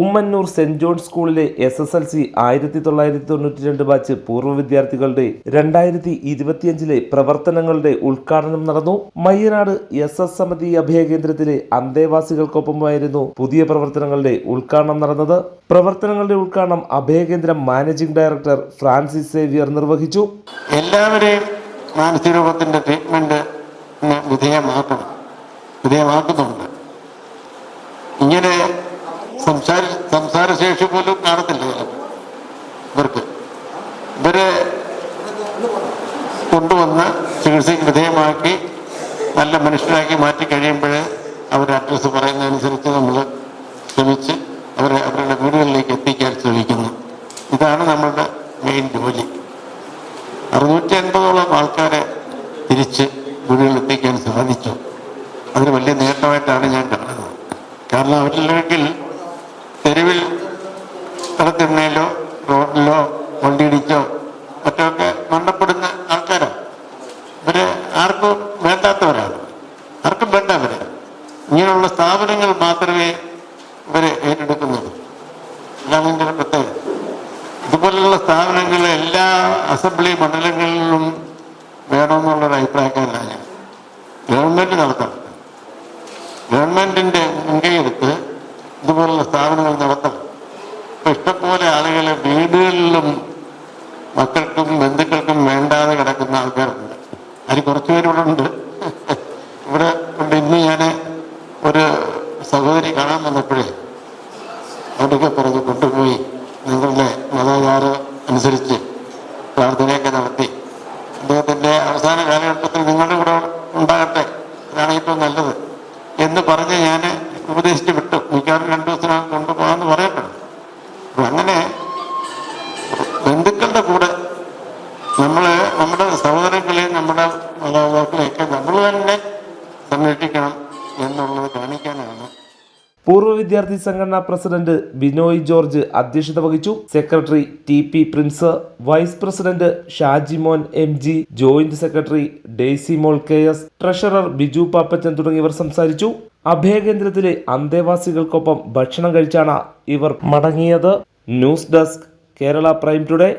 Ummannoor saint John സ്കൂളിലെ SSLC 1992 batch പൂർവ്വ വിദ്യാർത്ഥികളുടെ 2025 പ്രവർത്തനങ്ങളുടെ ഉദ്ഘാടനം നടന്നു. മയ്യനാട് SS സമിതി അഭയകേന്ദ്രത്തിലെ അന്തേവാസികൾക്കൊപ്പമായിരുന്നു പുതിയ പ്രവർത്തനങ്ങളുടെ ഉദ്ഘാടനം നടന്നത്. പ്രവർത്തനങ്ങളുടെ ഉദ്ഘാടനം അഭയകേന്ദ്രം മാനേജിംഗ് ഡയറക്ടർ ഫ്രാൻസിസ് സേവ്യർ നിർവഹിച്ചു. എല്ലാവരെയും മാനസികരോഗത്തിന്റെ ട്രീറ്റ്മെന്റ് വിധേയമാക്കുന്നുണ്ട്. ഇങ്ങനെ സംസാരശേഷി പോലും കാണത്തില്ല ഇവരെ കൊണ്ടുവന്ന് ചികിത്സയ്ക്ക് വിധേയമാക്കി നല്ല മനുഷ്യരാക്കി മാറ്റി കഴിയുമ്പോൾ അവരുടെ അഡ്രസ്സ് പറയുന്നതനുസരിച്ച് നമ്മൾ ശ്രമിച്ച് അവരുടെ വീടുകളിലേക്ക് എത്തിക്കാൻ ശ്രമിക്കുന്നു. ഇതാണ് നമ്മളുടെ മെയിൻ ജോലി. 650ഓളം ആൾക്കാരെ തിരിച്ച് വീടുകളിൽ എത്തിക്കാൻ സാധിച്ചു. അതിന് വലിയ നേട്ടമായിട്ടാണ് ഞാൻ കാണുന്നത്. കാരണം അവരില്ലെങ്കിൽ തെരുവിൽ കിടത്തിണ്ണയിലോ റോഡിലോ വണ്ടിയിടിച്ചോ മറ്റൊക്കെ മരണപ്പെടുന്ന ആൾക്കാരാണ്. ഇവരെ ആർക്കും വേണ്ടാത്തവരാണ്, ആർക്കും വേണ്ടവരെ. ഇങ്ങനെയുള്ള സ്ഥാപനങ്ങൾ മാത്രമേ ഇവരെ ഏറ്റെടുക്കുന്നുള്ളൂ. എല്ലാം ഇതിൻ്റെ പ്രത്യേകത. ഇതുപോലുള്ള സ്ഥാപനങ്ങൾ എല്ലാ അസംബ്ലി മണ്ഡലങ്ങളിലും വേണമെന്നുള്ളൊരു അഭിപ്രായക്കാരനാണ് ഞാൻ. ഗവൺമെൻറ് നടത്തണം. ഗവൺമെൻറ്റിൻ്റെ മുൻകൈയെടുത്ത് ഇതുപോലുള്ള സ്ഥാപനങ്ങൾ നടത്തണം. ഇപ്പം ഇഷ്ടംപോലെ ആളുകളെ വീടുകളിലും മക്കൾക്കും ബന്ധുക്കൾക്കും വേണ്ടാതെ കിടക്കുന്ന ആൾക്കാരുണ്ട്. അതിൽ കുറച്ചുപേരിവിടെ ഉണ്ട്. ഇവിടെ ഉണ്ട്. ഇന്ന് ഞാൻ ഒരു സഹോദരി കാണാൻ വന്നപ്പോഴേ അവിടെയൊക്കെ പറഞ്ഞ് കൊണ്ടുപോയി നിങ്ങളുടെ മതാചാരം അനുസരിച്ച് പ്രാർത്ഥനയൊക്കെ നടത്തി അദ്ദേഹത്തിൻ്റെ അവസാന കാലഘട്ടത്തിൽ നിങ്ങളുടെ കൂടെ ഉണ്ടാകട്ടെ, അതാണ് ഏറ്റവും നല്ലത് എന്ന് പറഞ്ഞ് ഞാൻ ഉപദേശിച്ച് വിട്ടു. മിക്കവാറും 2 ദിവസത്തിനകം കൊണ്ടുപോകാമെന്ന് പറയപ്പെടും. അപ്പം അങ്ങനെ ബന്ധുക്കളുടെ കൂടെ നമ്മുടെ സഹോദരങ്ങളെയും നമ്മുടെ മാതാപിതാക്കളെയൊക്കെ നമ്മൾ തന്നെ സംരക്ഷിക്കണം എന്നുള്ളത് കാണിക്കാനാണ്. പൂർവ്വ വിദ്യാർത്ഥി സംഘടനാ പ്രസിഡന്റ് ബിനോയ് ജോർജ് അധ്യക്ഷത വഹിച്ചു. Secretary TP Prince, vice president Shajimon MG, joint secretary Daisymol KS, treasurer Biju Pappachan തുടങ്ങിയവർ സംസാരിച്ചു. അഭയകേന്ദ്രത്തിലെ അന്തേവാസികൾക്കൊപ്പം ഭക്ഷണം കഴിച്ചാണ് ഇവർ മടങ്ങിയത്. News desk, Kerala prime today.